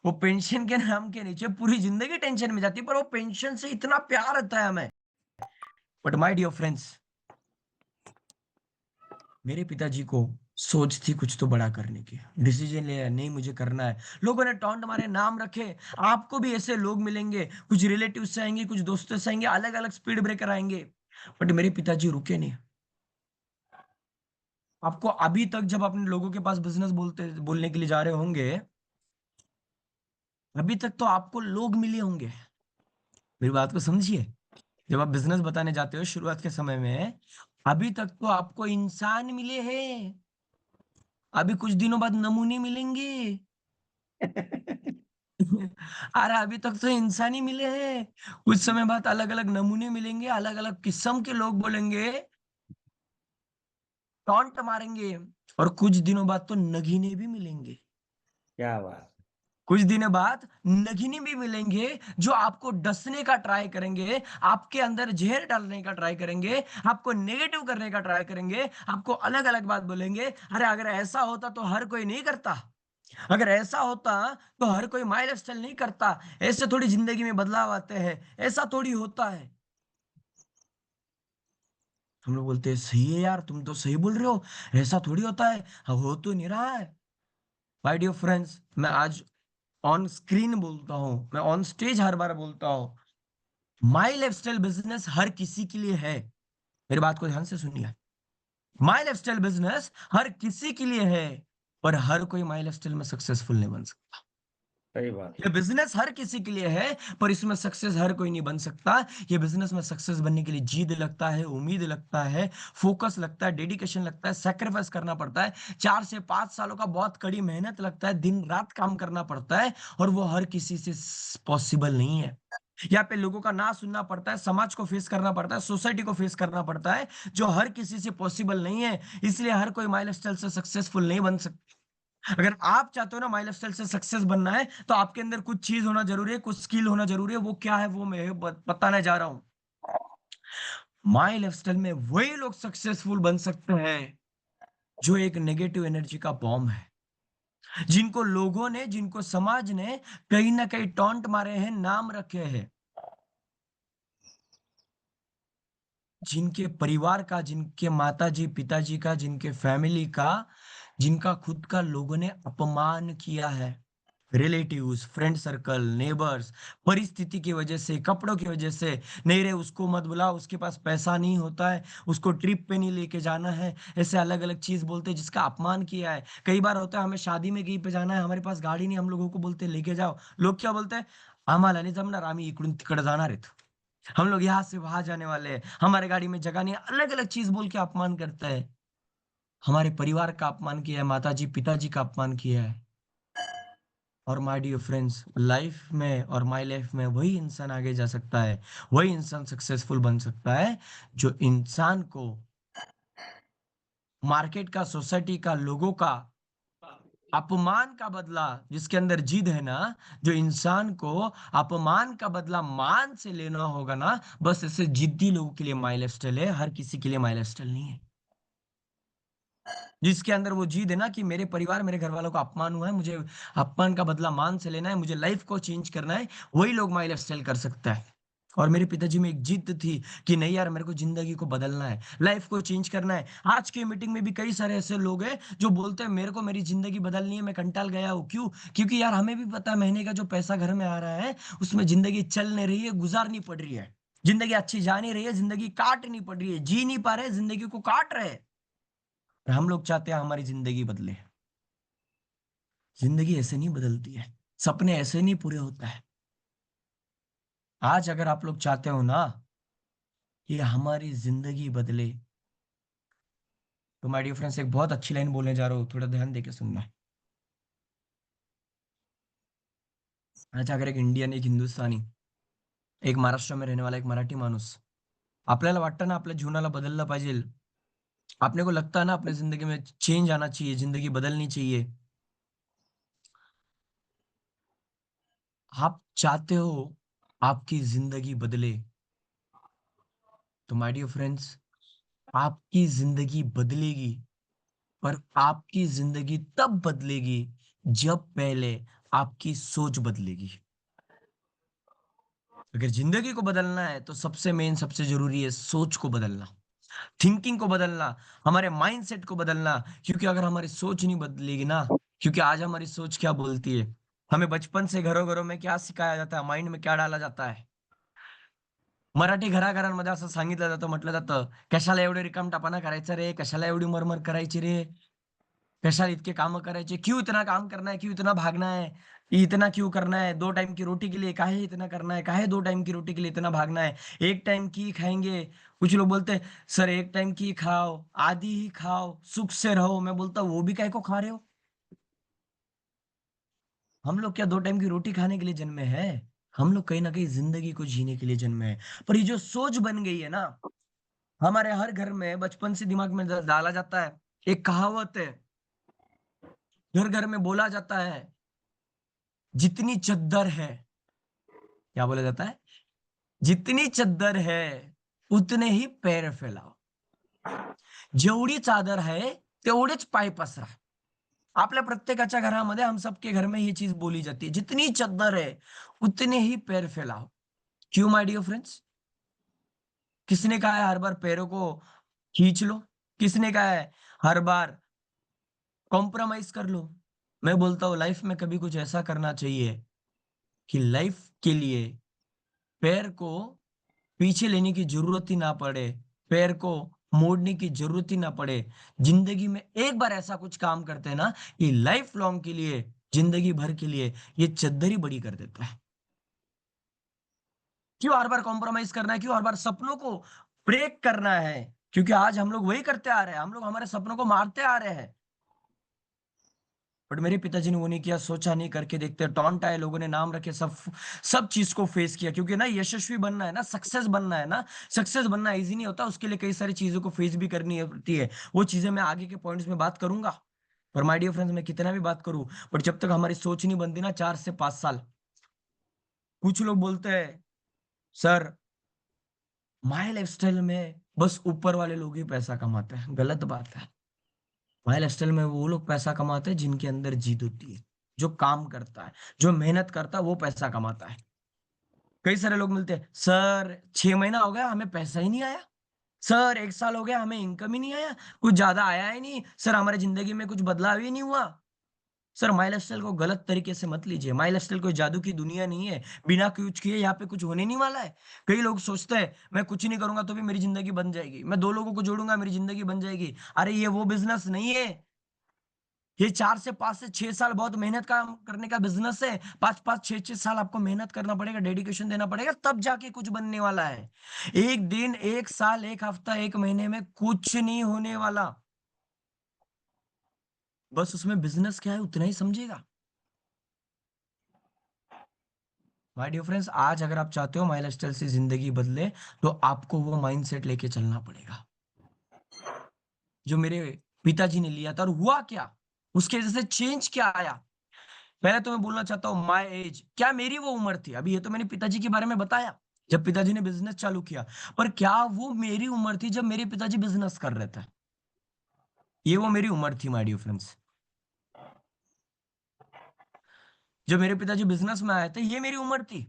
वो पेंशन के नाम के नीचे पूरी जिंदगी टेंशन में जाती है, पर वो पेंशन से इतना प्यार आता है हमें। बट माय डियर फ्रेंड्स, मेरे पिताजी को सोच थी कुछ तो बड़ा करने की, डिसीजन लिया नहीं मुझे करना है। लोगों ने टॉन्ट मारे, नाम रखे, आपको भी ऐसे लोग मिलेंगे, कुछ रिलेटिव से आएंगे, कुछ दोस्तों से आएंगे, अलग अलग स्पीड ब्रेकर आएंगे। बट मेरे पिताजी रुके नहीं। आपको अभी तक जब अपने लोगों के पास बिजनेस बोलने के लिए जा रहे होंगे, अभी तक तो आपको लोग मिले होंगे। मेरी बात को समझिए। जब आप बिजनेस बताने जाते हो शुरुआत के समय में, अभी तक तो आपको इंसान मिले हैं। अभी कुछ दिनों बाद नमूने मिलेंगे। अरे अभी तक तो इंसान ही मिले हैं, कुछ समय बाद अलग अलग नमूने मिलेंगे, अलग अलग किस्म के लोग बोलेंगे, टॉन्ट मारेंगे। और कुछ दिनों बाद तो नगीने भी मिलेंगे। क्या बात। कुछ दिनों बाद नगीने भी मिलेंगे जो आपको डसने का ट्राई करेंगे, आपके अंदर जहर डालने का ट्राई करेंगे, आपको नेगेटिव करने का ट्राई करेंगे, आपको अलग अलग बात बोलेंगे। अरे अगर ऐसा होता तो हर कोई नहीं करता, अगर ऐसा होता तो हर कोई माई लाइफस्टाइल नहीं करता, ऐसे थोड़ी जिंदगी में बदलाव आते हैं, ऐसा थोड़ी होता है। हम लोग बोलते हैं सही है यार, तुम तो सही बोल रहे हो, ऐसा थोड़ी होता है, हो तो नहीं रहा है। माय डियर फ्रेंड्स, मैं आज ऑन स्क्रीन बोलता हूं, मैं ऑन स्टेज हर बार बोलता हूं, माई लाइफस्टाइल बिजनेस हर किसी के लिए है। मेरी बात को ध्यान से सुनिए। माई लाइफस्टाइल बिजनेस हर किसी के लिए है, पर हर कोई माई लाइफस्टाइल में सक्सेसफुल नहीं बन सकता। सही बात ये है। बिजनेस हर किसी के लिए है, पर इसमें सक्सेस हर कोई नहीं बन सकता। ये बिजनेस में सक्सेस बनने के लिए जीद लगता है, उम्मीद लगता है, फोकस लगता है, डेडिकेशन लगता है, सेक्रीफाइस करना पड़ता है। 4 से 5 सालों का बहुत कड़ी मेहनत लगता है, दिन रात काम करना पड़ता है, और वो हर किसी से पॉसिबल नहीं है। यहाँ पे लोगों का ना सुनना पड़ता है, समाज को फेस करना पड़ता है, सोसाइटी को फेस करना पड़ता है, जो हर किसी से पॉसिबल नहीं है। इसलिए हर कोई माइलस्टाइल से सक्सेसफुल नहीं बन सकता। अगर आप चाहते हो ना माई लाइफस्टाइल से सक्सेस बनना है, तो आपके अंदर कुछ चीज होना जरूरी है, कुछ स्किल होना जरूरी है। वो क्या है वो मैं बताने जा रहा हूं। माई लाइफस्टाइल में वही लोग सक्सेसफुल बन सकते हैं जो एक नेगेटिव एनर्जी का बॉम्ब है, जिनको लोगों ने, जिनको समाज ने कहीं ना कहीं टॉन्ट मारे हैं, नाम रखे हैं, जिनके परिवार का, जिनके माताजी पिताजी का, जिनके फैमिली का, जिनका खुद का लोगों ने अपमान किया है। रिलेटिव्स, फ्रेंड सर्कल, नेबर्स, परिस्थिति की वजह से, कपड़ों की वजह से, नहीं रे उसको मत बुला, उसके पास पैसा नहीं होता है, उसको ट्रिप पे नहीं लेके जाना है, ऐसे अलग अलग चीज बोलते हैं, जिसका अपमान किया है। कई बार होता है हमें शादी में कहीं पे जाना है, हमारे पास गाड़ी नहीं, हम लोगों को बोलते हैं लेके जाओ। लोग क्या बोलते हैं, आम्हाला नहीं जमणार, आम्ही इकडून तिकडे जाणार आहेत, हम लोग यहाँ से वहां जाने वाले हैं, हमारे गाड़ी में जगह नहीं है, अलग अलग चीज बोल के अपमान करता है। हमारे परिवार का अपमान किया है, माताजी पिताजी का अपमान किया है। और माय डियर फ्रेंड्स, लाइफ में और माय लाइफ में वही इंसान आगे जा सकता है, वही इंसान सक्सेसफुल बन सकता है, जो इंसान को मार्केट का, सोसाइटी का, लोगों का अपमान का बदला, जिसके अंदर जिद है ना, जो इंसान को अपमान का बदला मान से लेना होगा ना, बस ऐसे जिद्दी लोगों के लिए माई लाइफस्टाइल है, हर किसी के लिए माई लाइफस्टाइल नहीं है। जिसके अंदर वो जिद है ना कि मेरे परिवार, मेरे घर वालों का अपमान हुआ है, मुझे अपमान का बदला मान से लेना है, मुझे लाइफ को चेंज करना है, वही लोग माई लाइफस्टाइल कर सकता है। और मेरे पिताजी में एक जिद थी कि नहीं यार, मेरे को जिंदगी को बदलना है, लाइफ को चेंज करना है। आज की मीटिंग में भी कई सारे ऐसे लोग हैं जो बोलते हैं मेरे को मेरी जिंदगी बदलनी है, मैं कंटाल गया हूँ। क्यों? क्योंकि यार हमें भी पता है महीने का जो पैसा घर में आ रहा है, उसमें जिंदगी चल नहीं रही है, गुजारनी पड़ रही है, जिंदगी अच्छी जा नहीं रही है, जिंदगी काटनी पड़ रही है, जी नहीं पा रहे, जिंदगी को काट रहे हैं। और हम लोग चाहते हैं हमारी जिंदगी बदले। जिंदगी ऐसे नहीं बदलती है, सपने ऐसे नहीं पूरे होता है। आज अगर आप लोग चाहते हो ना कि हमारी जिंदगी बदले, तो माय डियर फ्रेंड्स एक बहुत अच्छी लाइन बोलने जा रहा हूँ, थोड़ा ध्यान देके सुनना। अच्छा, अगर एक इंडियन, एक हिंदुस्तानी, एक महाराष्ट्र में रहने वाला एक मराठी माणूस, आपल्याला वाटतं ना आपल्या जीवनाला बदललं पाहिजे, आपने को लगता है ना अपने जिंदगी में चेंज आना चाहिए, जिंदगी बदलनी चाहिए, आप चाहते हो आपकी जिंदगी बदले, तो माय डियर फ्रेंड्स आपकी जिंदगी बदलेगी, पर आपकी जिंदगी तब बदलेगी जब पहले आपकी सोच बदलेगी। अगर जिंदगी को बदलना है तो सबसे मेन, सबसे जरूरी है सोच को बदलना, थिंकिंग को बदलना, हमारे माइंडसेट को बदलना। क्योंकि अगर हमारी सोच नहीं बदलेगी ना, क्योंकि आज हमारी सोच क्या बोलती है, हमें बचपन से घरों घरों में क्या सिखाया जाता है, माइंड में क्या डाला जाता है। मराठी घराघरांमध्ये असं सांगितलं जातं, म्हटलं जातं, कशाला एवढे रिकामटापणा करायचा रे, कशाला एवढी मरमर करायची रे, कशाला इतके काम करायचे, क्यों इतना काम करना है, क्यों इतना भागना है, इतना क्यों करना है, 2 टाइम की रोटी के लिए काहे इतना करना है, काहे 2 टाइम की रोटी के लिए इतना भागना है, एक टाइम की खाएंगे। कुछ लोग बोलते हैं सर एक टाइम की खाओ, आधी ही खाओ, सुख से रहो। मैं बोलता हूँ वो भी काहे को खा रहे हो? हम लोग क्या 2 टाइम की रोटी खाने के लिए जन्मे हैं? हम लोग कहीं ना कहीं जिंदगी को जीने के लिए जन्मे हैं। पर ये जो सोच बन गई है ना, हमारे हर घर में बचपन से दिमाग में डाला जाता है। एक कहावत है, घर घर में बोला जाता है, जितनी चद्दर है, क्या बोला जाता है, जितनी चद्दर है उतने ही पैर फैलाओ, जेवढी चादर आहे तेवढेच पाय पसरा। आपल्या प्रत्येकाच्या घरामध्ये, हम सबके घर में ये चीज बोली जाती है, जितनी चद्दर है उतने ही पैर फैलाओ। क्यों माय डियर फ्रेंड्स? किसने कहा है हर बार पैरों को खींच लो? किसने कहा है हर बार कॉम्प्रोमाइज कर लो? मैं बोलता हूँ लाइफ में कभी कुछ ऐसा करना चाहिए कि लाइफ के लिए पैर को पीछे लेने की जरूरत ही ना पड़े, पैर को मोड़ने की जरूरत ही ना पड़े। जिंदगी में एक बार ऐसा कुछ काम करते हैं ना कि लाइफ लॉन्ग के लिए, जिंदगी भर के लिए ये चद्दर ही बड़ी कर देता है। क्यों हर बार कॉम्प्रोमाइज करना है? क्यों हर बार सपनों को ब्रेक करना है? क्योंकि आज हम लोग वही करते आ रहे हैं, हम लोग हमारे सपनों को मारते आ रहे हैं। बट मेरे पिताजी ने वो नहीं किया, सोचा नहीं, करके देखते, टॉन्ट आए, लोगों ने नाम रखे, सब सब चीज को फेस किया। क्योंकि ना यशस्वी बनना है ना, सक्सेस बनना है ना, सक्सेस बनना इजी नहीं होता, उसके लिए कई सारी चीजों को फेस भी करनी होती है। वो चीजें मैं आगे के पॉइंट्स में बात करूंगा। पर माय डियर फ्रेंड्स, मैं कितना भी बात करूं, बट जब तक हमारी सोच नहीं बनती ना, 4 से 5 साल, कुछ लोग बोलते हैं सर माय लाइफस्टाइल में बस ऊपर वाले लोग ही पैसा कमाते हैं। गलत बात है। माय लाइफस्टाइल में वो लोग पैसा कमाते हैं जिनके अंदर जीत होती है, जो काम करता है, जो मेहनत करता है, वो पैसा कमाता है। कई सारे लोग मिलते हैं, सर 6 महीना हो गया हमें पैसा ही नहीं आया, सर 1 साल हो गया हमें इनकम ही नहीं आया, कुछ ज्यादा आया ही नहीं, सर हमारी जिंदगी में कुछ बदलाव ही नहीं हुआ। सर माई लाइफस्टाइल को गलत तरीके से मत लीजिए। माई लाइफस्टाइल कोई जादू की दुनिया नहीं है, बिना कुछ किए यहाँ पे कुछ होने नहीं वाला है। कई लोग सोचते हैं मैं कुछ नहीं करूंगा तो भी मेरी जिंदगी बन जाएगी, मैं 2 लोगों को जोड़ूंगा मेरी जिंदगी बन जाएगी। अरे ये वो बिजनेस नहीं है। ये 4 से 5 से 6 साल बहुत मेहनत काम करने का बिजनेस है। 5 5 6 6 साल आपको मेहनत करना पड़ेगा, डेडिकेशन देना पड़ेगा, तब जाके कुछ बनने वाला है। एक दिन, एक साल, एक हफ्ता, एक महीने में कुछ नहीं होने वाला। बस उसमें बिजनेस क्या है उतना ही समझेगा। माय डियर फ्रेंड्स, आज अगर आप चाहते हो माई लाइफस्टाइल से जिंदगी बदले, तो आपको वो माइंडसेट लेके चलना पड़ेगा जो मेरे पिताजी ने लिया था। और हुआ क्या, उसके वजह से चेंज क्या आया? पहले तो मैं बोलना चाहता हूँ माय एज, क्या मेरी वो उम्र थी? अभी ये तो मैंने पिताजी के बारे में बताया जब पिताजी ने बिजनेस चालू किया, पर क्या वो मेरी उम्र थी जब मेरे पिताजी बिजनेस कर रहे थे? ये वो मेरी उम्र थी माय डियर फ्रेंड्स। जब मेरे पिताजी बिजनेस में आए थे, ये मेरी उम्र थी।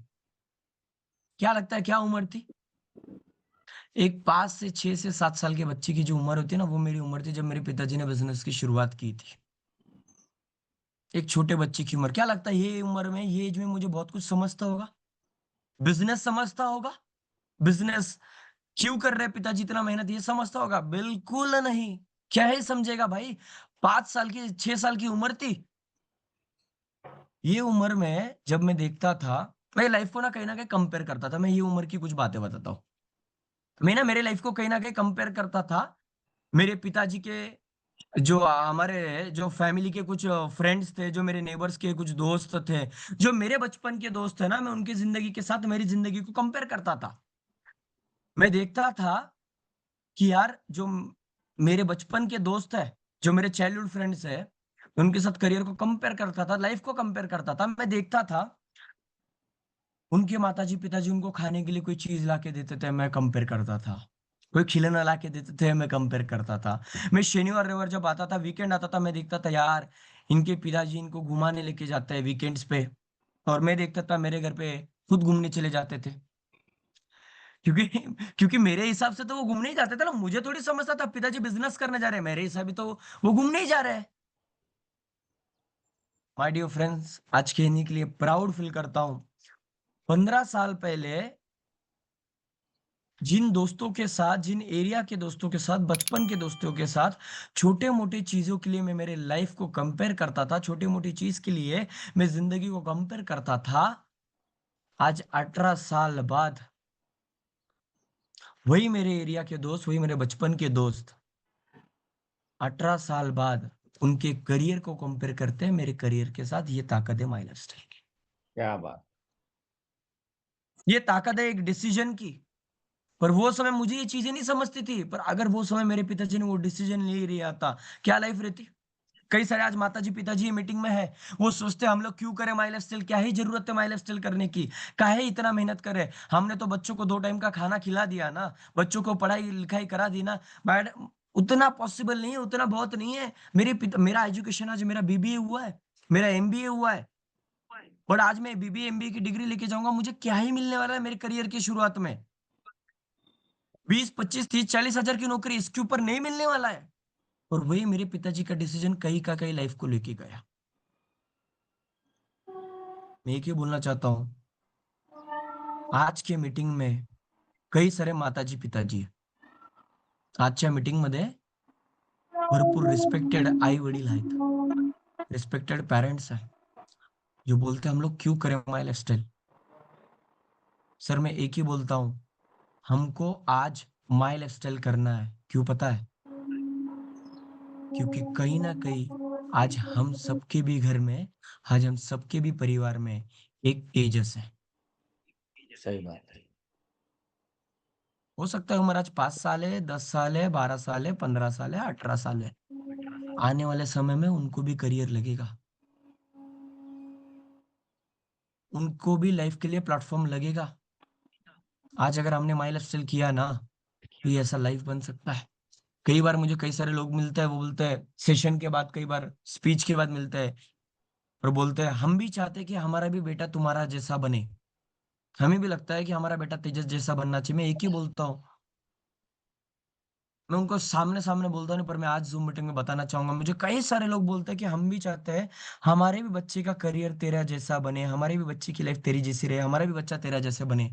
क्या लगता है क्या उम्र थी? एक 5 से 6 से 7 साल के बच्चे की जो उम्र होती है ना, वो मेरी उम्र थी जब मेरे पिताजी ने बिजनेस की शुरुआत की थी। एक छोटे बच्चे की उम्र। क्या लगता है ये उम्र में, ये एज में मुझे बहुत कुछ समझता होगा, बिजनेस समझता होगा, बिजनेस क्यों कर रहे हैं पिताजी इतना मेहनत, ये समझता होगा? बिल्कुल नहीं। क्या ही समझेगा भाई? 5 साल की, 6 साल की उम्र थी। ये उम्र में जब मैं देखता था, मैं लाइफ को ना कहीं कंपेयर करता था। मैं ये उम्र की कुछ बातें बताता हूँ। मैं ना मेरे लाइफ को कहीं ना कहीं कंपेयर करता था मेरे पिताजी के, जो हमारे जो फैमिली के कुछ फ्रेंड्स थे, जो मेरे नेबर्स के कुछ दोस्त थे, जो मेरे बचपन के दोस्त थे ना, मैं उनकी जिंदगी के साथ मेरी जिंदगी को कंपेयर करता था। मैं देखता था कि यार जो मेरे बचपन के दोस्त है, जो मेरे चाइल्डहुड फ्रेंड्स है, उनके साथ करियर को कंपेयर करता था, लाइफ को कंपेयर करता था। मैं देखता था उनके माताजी पिताजी उनको खाने के लिए कोई चीज ला के देते थे, मैं कंपेयर करता था। कोई खिलौना ला के देते थे, मैं कंपेयर करता था। मैं शनिवार रविवार जब आता था, वीकेंड आता था, मैं देखता था यार इनके पिताजी इनको घुमाने लेके जाते हैं वीकेंड्स पे, और मैं देखता था मेरे घर पे खुद घूमने चले जाते थे। क्योंकि क्योंकि मेरे हिसाब से तो वो घूमने ही जाते थे ना, मुझे थोड़ी समझता था पिताजी बिजनेस करने जा रहे हैं, मेरे हिसाब से तो वो घूमने ही जा रहे हैं। माय डियर फ्रेंड्स, आज कहने के लिए प्राउड फील करता हूँ, 15 साल पहले जिन दोस्तों के साथ, जिन एरिया के दोस्तों के साथ, बचपन के दोस्तों के साथ छोटे मोटे चीजों के लिए मैं मेरे लाइफ को कंपेयर करता था, छोटी मोटी चीज के लिए मैं जिंदगी को कंपेयर करता था, आज 18 साल बाद वही मेरे एरिया के दोस्त, वही मेरे बचपन के दोस्त 18 साल बाद उनके करियर को कंपेयर करते हैं मेरे करियर के साथ। ये ताकत है माई लाइफस्टाइल की, क्या बात। ये ताकत है एक डिसीजन की। पर वो समय मुझे ये चीजें नहीं समझती थी, पर अगर वो समय मेरे पिताजी ने वो डिसीजन ले लिया था, क्या लाइफ रहती। कई सारे आज माता जी पिताजी मीटिंग में है, वो सोचते हैं हम लोग क्यों करें माई लाइफस्टाइल, क्या ही जरूरत है माई लाइफस्टाइल करने की, काहे इतना मेहनत करें, हमने तो बच्चों को 2 टाइम का खाना खिला दिया ना, बच्चों को पढ़ाई लिखाई करा दी ना। बट उतना पॉसिबल नहीं है, उतना बहुत नहीं है। मेरा एजुकेशन आज मेरा बीबीए हुआ है, मेरा एमबीए हुआ है, और आज मैं बीबीए एमबीए की डिग्री लेके जाऊंगा, मुझे क्या ही मिलने वाला है मेरे करियर की शुरुआत में। 20, 25, 30, 40 हजार की नौकरी इसके ऊपर नहीं मिलने वाला है। और वही मेरे पिताजी का डिसीजन कहीं का कहीं लाइफ को लेके गया। मैं एक ही बोलना चाहता हूँ, आज के मीटिंग में कई सारे माताजी पिताजी आहे. आजच्या मीटिंग मध्ये भरपूर रिस्पेक्टेड आई वडील आहेत, रिस्पेक्टेड पेरेंट्स हैं, जो बोलते हैं हम लोग क्यों करें माई लाइफस्टाइल। सर मैं एक ही बोलता हूँ, हमको आज माई लाइफस्टाइल करना है, क्यों पता है? क्योंकि कहीं ना कहीं आज हम सबके भी घर में, आज हम सबके भी परिवार में एक तेजस है। सही बात है। हो सकता है उम्र आज 5 साल है, 10 साल है, 12 साल है, 15 साल है, 18 साल है, आने वाले समय में उनको भी करियर लगेगा, उनको भी लाइफ के लिए प्लेटफॉर्म लगेगा। आज अगर हमने माई लाइफस्टाइल किया ना, तो ये ऐसा लाइफ बन सकता है। कई बार मुझे कई सारे लोग मिलते हैं, वो बोलते हैं सेशन के बाद, कई बार स्पीच के बाद मिलते हैं और बोलते हैं हम भी चाहते हैं कि हमारा भी बेटा तुम्हारा जैसा बने, हमें भी लगता है कि हमारा बेटा तेजस जैसा बनना चाहिए। मैं एक ही बोलता हूँ, मैं उनको सामने सामने बोलता नहीं, पर मैं आज जूम मीटिंग में बताना चाहूंगा, मुझे कई सारे लोग बोलते हैं कि हम भी चाहते हैं हमारे भी बच्चे का करियर तेरा जैसा बने, हमारे भी बच्चे की लाइफ तेरी जैसी रहे, हमारा भी बच्चा तेरा जैसे बने।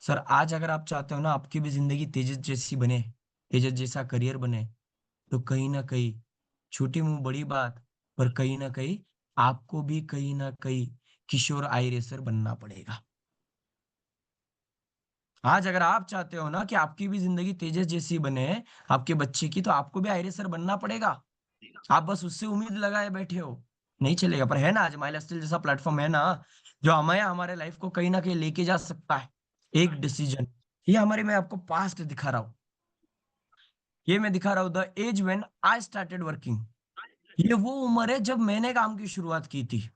सर आज अगर आप चाहते हो ना आपकी भी जिंदगी तेजस जैसी बने, तेजस जैसा करियर बने, तो कहीं ना कहीं, छोटी मुंह बड़ी बात, पर कहीं ना कहीं आपको भी कहीं ना कहीं किशोर आई रेसर बनना पड़ेगा। आज अगर आप चाहते हो ना कि आपकी भी जिंदगी तेजस जैसी बने, आपके बच्चे की, तो आपको भी आई रेसर बनना पड़ेगा। आप बस उससे उम्मीद लगाए बैठे हो, नहीं चलेगा। पर है ना आज माई लाइफस्टाइल जैसा प्लेटफॉर्म है ना, जो हमें हमारे लाइफ को कहीं ना कहीं लेके जा सकता है, एक डिसीजन। ये हमारे, मैं आपको पास्ट दिखा रहा हूँ, ये मैं दिखा रहा हूँ the age when I started working. ये वो उम्र है जब मैंने काम की शुरुआत की थी।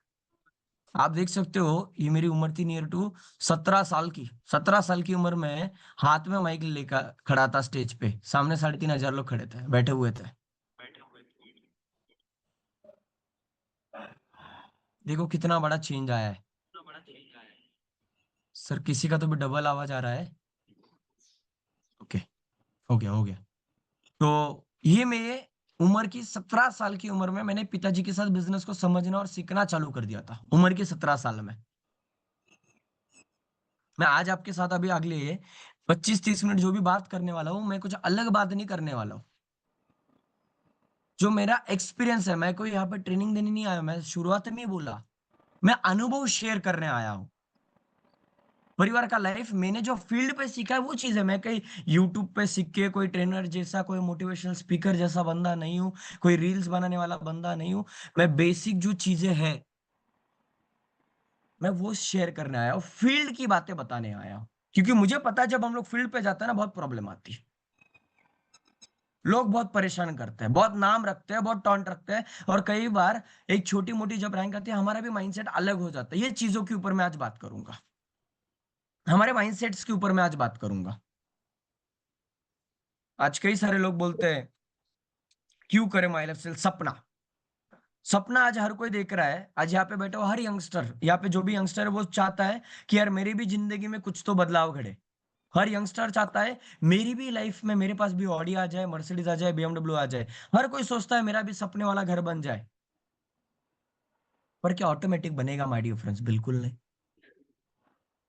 आप देख सकते हो, ये मेरी उम्र थी नियर टू 17 साल की। 17 साल की उम्र में हाथ में माइक लेकर खड़ा था स्टेज पे, सामने 3,500 लोग खड़े थे, बैठे हुए थे। देखो कितना बड़ा चेंज आया है। सर किसी का तो भी डबल आवाज आ रहा है। ओके, हो गया हो गया। तो ये मेरे उम्र की 17 साल की उम्र में मैंने पिताजी के साथ बिजनेस को समझना और सीखना चालू कर दिया था, उम्र के 17 साल में। मैं आज आपके साथ अभी अगले 25-30 मिनट जो भी बात करने वाला हूँ, मैं कुछ अलग बात नहीं करने वाला हूँ। जो मेरा एक्सपीरियंस है, मैं कोई यहाँ पे ट्रेनिंग देने नहीं आया, मैं शुरुआत में ही बोला, मैं अनुभव शेयर करने आया हूँ। परिवार का लाइफ मैंने जो फील्ड पे सीखा है वो चीज है, मैं कहीं यूट्यूब पे सीख के कोई ट्रेनर जैसा, कोई मोटिवेशनल स्पीकर जैसा बंदा नहीं हूँ, कोई रील्स बनाने वाला बंदा नहीं हूँ। मैं बेसिक जो चीजें हैं मैं वो शेयर करने आया हूँ, फील्ड की बातें बताने आया हूँ। क्योंकि मुझे पता है जब हम लोग फील्ड पे जाते हैं ना, बहुत प्रॉब्लम आती है, लोग बहुत परेशान करते हैं, बहुत नाम रखते हैं, बहुत टॉन्ट रखते हैं, और कई बार एक छोटी मोटी जब रैंक आती है हमारा भी माइंडसेट अलग हो जाता है। ये चीजों के ऊपर मैं आज बात करूंगा, हमारे माइंडसेट्स के ऊपर मैं आज बात करूंगा। आज कई सारे लोग बोलते हैं क्यों करें माई लाइफ स्टाइल, सपना। सपना आज हर कोई देख रहा है। आज यहाँ पे बैठा हुआ हर यंगस्टर, यहाँ पे जो भी यंगस्टर है वो चाहता है कि यार मेरी भी जिंदगी में कुछ तो बदलाव घटे। हर यंगस्टर चाहता है मेरी भी लाइफ में मेरे पास भी ऑडी आ जाए, मर्सिडीज आ जाए, बीएमडब्ल्यू आ जाए। हर कोई सोचता है मेरा भी सपने वाला घर बन जाए। पर क्या ऑटोमेटिक बनेगा माय डियर फ्रेंड्स? बिल्कुल नहीं।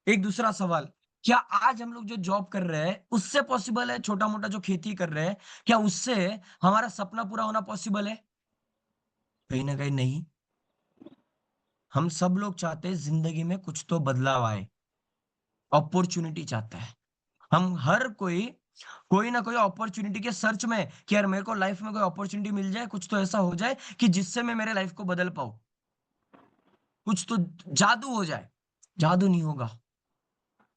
एक दूसरा सवाल, क्या आज हम लोग जो जॉब कर रहे हैं उससे पॉसिबल है? छोटा मोटा जो खेती कर रहे हैं, क्या उससे हमारा सपना पूरा होना पॉसिबल है? कहीं ना कहीं नहीं। हम सब लोग चाहते हैं जिंदगी में कुछ तो बदलाव आए, अपॉर्चुनिटी चाहता है। हम हर कोई कोई ना कोई अपॉर्चुनिटी के सर्च में कि यार मेरे को लाइफ में कोई अपॉर्चुनिटी मिल जाए, कुछ तो ऐसा हो जाए कि जिससे मैं मेरे लाइफ को बदल पाऊं, कुछ तो जादू हो जाए। जादू नहीं होगा।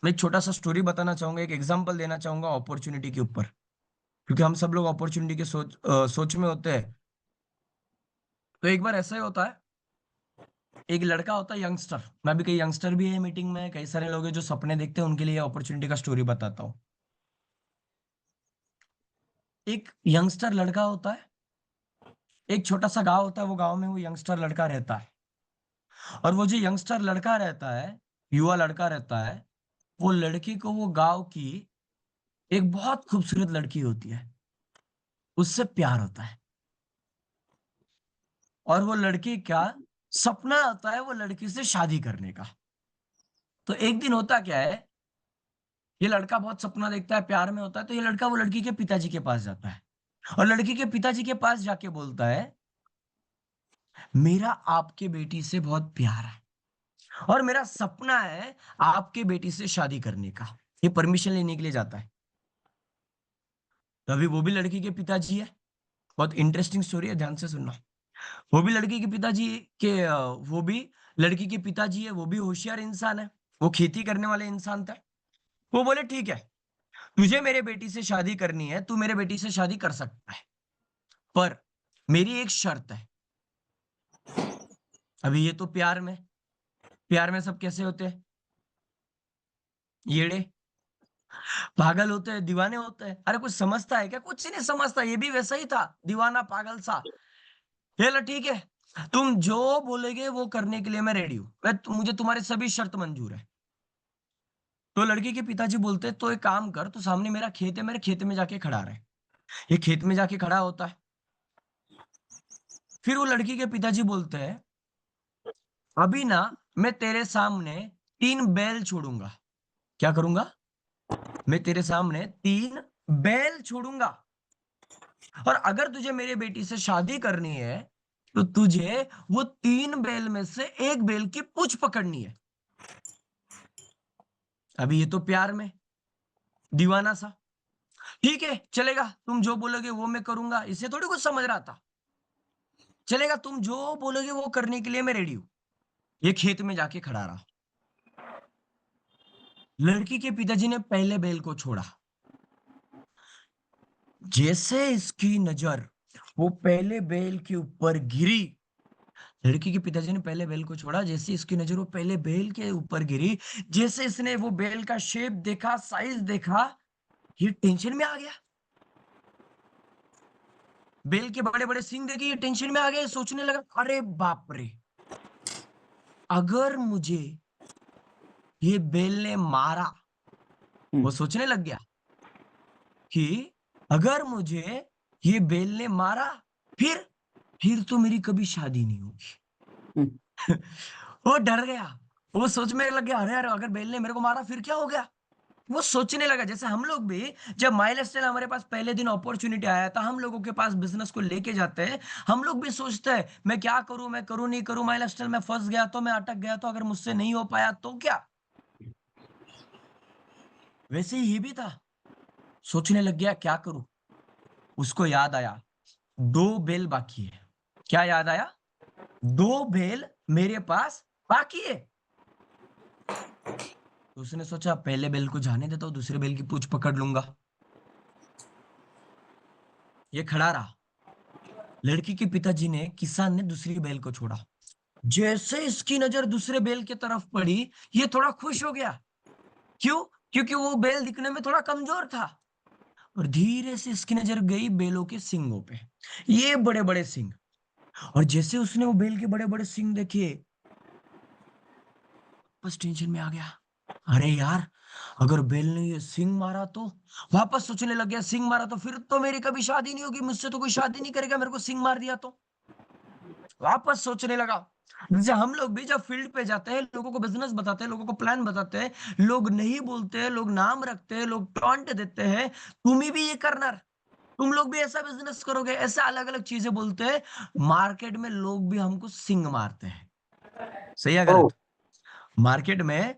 मैं एक छोटा सा स्टोरी बताना चाहूंगा, एक एग्जांपल देना चाहूंगा अपॉर्चुनिटी के ऊपर, क्योंकि हम सब लोग अपॉर्चुनिटी के सोच में होते हैं। तो एक बार ऐसा ही होता है, एक लड़का होता है यंगस्टर। मैं भी, कई यंगस्टर भी है मीटिंग में, कई सारे लोग हैं जो सपने देखते हैं, उनके लिए अपॉर्चुनिटी का स्टोरी बताता हूँ। एक यंगस्टर लड़का होता है, एक छोटा सा गांव होता है, वो गांव में वो यंगस्टर लड़का रहता है। और वो जो यंगस्टर लड़का रहता है, युवा लड़का रहता है, वो लड़की को, वो गांव की एक बहुत खूबसूरत लड़की होती है, उससे प्यार होता है। और वो लड़की का सपना होता है वो लड़की से शादी करने का। तो एक दिन होता क्या है, ये लड़का बहुत सपना देखता है, प्यार में होता है, तो ये लड़का वो लड़की के पिताजी के पास जाता है और लड़की के पिताजी के पास जाके बोलता है मेरा आपके बेटी से बहुत प्यार है और मेरा सपना है आपके बेटी से शादी करने का। ये परमिशन लेने के लिए जाता है। तो अभी वो भी लड़की के पिताजी है। बहुत इंटरेस्टिंग स्टोरी है, ध्यान से सुनना। वो भी लड़की के पिताजी के वो भी लड़की के पिताजी है, वो भी होशियार इंसान है, वो खेती करने वाले इंसान थे। वो बोले ठीक है, तुझे मेरे बेटी से शादी करनी है, तू मेरे बेटी से शादी कर सकता है, पर मेरी एक शर्त है। अभी ये तो प्यार में सब कैसे होते हैं? येड़े, पागल होते हैं, दीवाने होते हैं। अरे कुछ समझता है क्या? कुछ ही नहीं समझता। ये भी वैसा ही था, दीवाना पागल सा। ये लो ठीक है, तुम जो बोलेगे वो करने के लिए मैं रेडी हूं, मुझे तुम्हारे सभी शर्त मंजूर है। तो लड़की के पिताजी बोलते हैं तो एक काम कर, तो सामने मेरा खेत है, मेरे खेत में जाके खड़ा रहे। ये खेत में जाके खड़ा होता है। फिर वो लड़की के पिताजी बोलते हैं अभी ना मैं तेरे सामने 3 बैल छोड़ूंगा। क्या करूंगा? मैं तेरे सामने 3 बैल छोड़ूंगा, और अगर तुझे मेरे बेटी से शादी करनी है तो तुझे वो 3 बैल में से एक बैल की पूंछ पकड़नी है। अभी ये तो प्यार में दीवाना सा, ठीक है चलेगा, तुम जो बोलोगे वो मैं करूंगा। इसे थोड़ी कुछ समझ रहा था। चलेगा, तुम जो बोलोगे वो करने के लिए मैं रेडी हूं। ये खेत में जाके खड़ा रहा। लड़की के पिताजी ने पहले बैल को छोड़ा। जैसे इसकी नजर वो पहले बैल के ऊपर गिरी, लड़की के पिताजी ने पहले बैल को छोड़ा, जैसे इसकी नजर वो पहले बैल के ऊपर गिरी, जैसे इसने वो बैल का शेप देखा, साइज देखा, ये टेंशन में आ गया। बैल के बड़े बड़े सींग देखे, ये टेंशन में आ गया। सोचने लगा अरे बाप रे, अगर मुझे ये बैल ने मारा, वो सोचने लग गया कि अगर मुझे ये बैल ने मारा, फिर फिर तो मेरी कभी शादी नहीं होगी। वो डर गया। वो सोच में लग गया अरे यार, अगर बैल ने मेरे को मारा फिर क्या हो गया। वो सोचने लगा जैसे हम लोग भी, जब माइलस्टोन हमारे पास पहले दिन अपॉर्चुनिटी आया था, हम लोगों के पास बिजनेस को लेके जाते हैं, हम लोग भी सोचते हैं मैं क्या करूं, मैं करूं नहीं करूं, माइलस्टोन में फंस गया तो, मैं अटक गया तो, अगर मुझसे नहीं हो पाया तो क्या। वैसे ही ये भी था, सोचने लग गया क्या करूं। उसको याद आया 2 बैल बाकी है। क्या याद आया? 2 बैल मेरे पास बाकी है। तो उसने सोचा पहले बैल को जाने देता हूं, दूसरे बैल की पूंछ पकड़ लूंगा। ये खड़ा रहा। लड़की के पिताजी ने, किसान ने दूसरी बैल को छोड़ा। जैसे इसकी नजर दूसरे बैल की तरफ पड़ी, ये थोड़ा खुश हो गया। क्यों? क्योंकि वो बैल दिखने में थोड़ा कमजोर था। और धीरे से इसकी नजर गई बैलों के सींगों पे। ये बड़े बड़े सींग। और जैसे उसने वो बेल के बड़े बड़े सींग देखे, बस टेंशन में आ गया। अरे यार, अगर बेल ने ये सींग मारा तो, वापस सोचने लग गया, सींग मारा तो फिर तो मेरी कभी शादी नहीं होगी, मुझसे तो कोई शादी नहीं करेगा, मेरे को सींग मार दिया तो। वापस सोचने लगा। जैसे हम लोग भी जब फील्ड पे जाते हैं, लोगों को बिजनेस बताते हैं, लोगों को प्लान बताते हैं, लोग नहीं बोलते हैं, लोग नाम रखते हैं, लोग टॉन्ट देते हैं, तुम्हें भी ये करना, तुम लोग भी ऐसा बिजनेस करोगे, ऐसा अलग अलग चीजें बोलते हैं। मार्केट में लोग भी हमको सिंग मारते हैं। सही है ओ, गलत? मार्केट में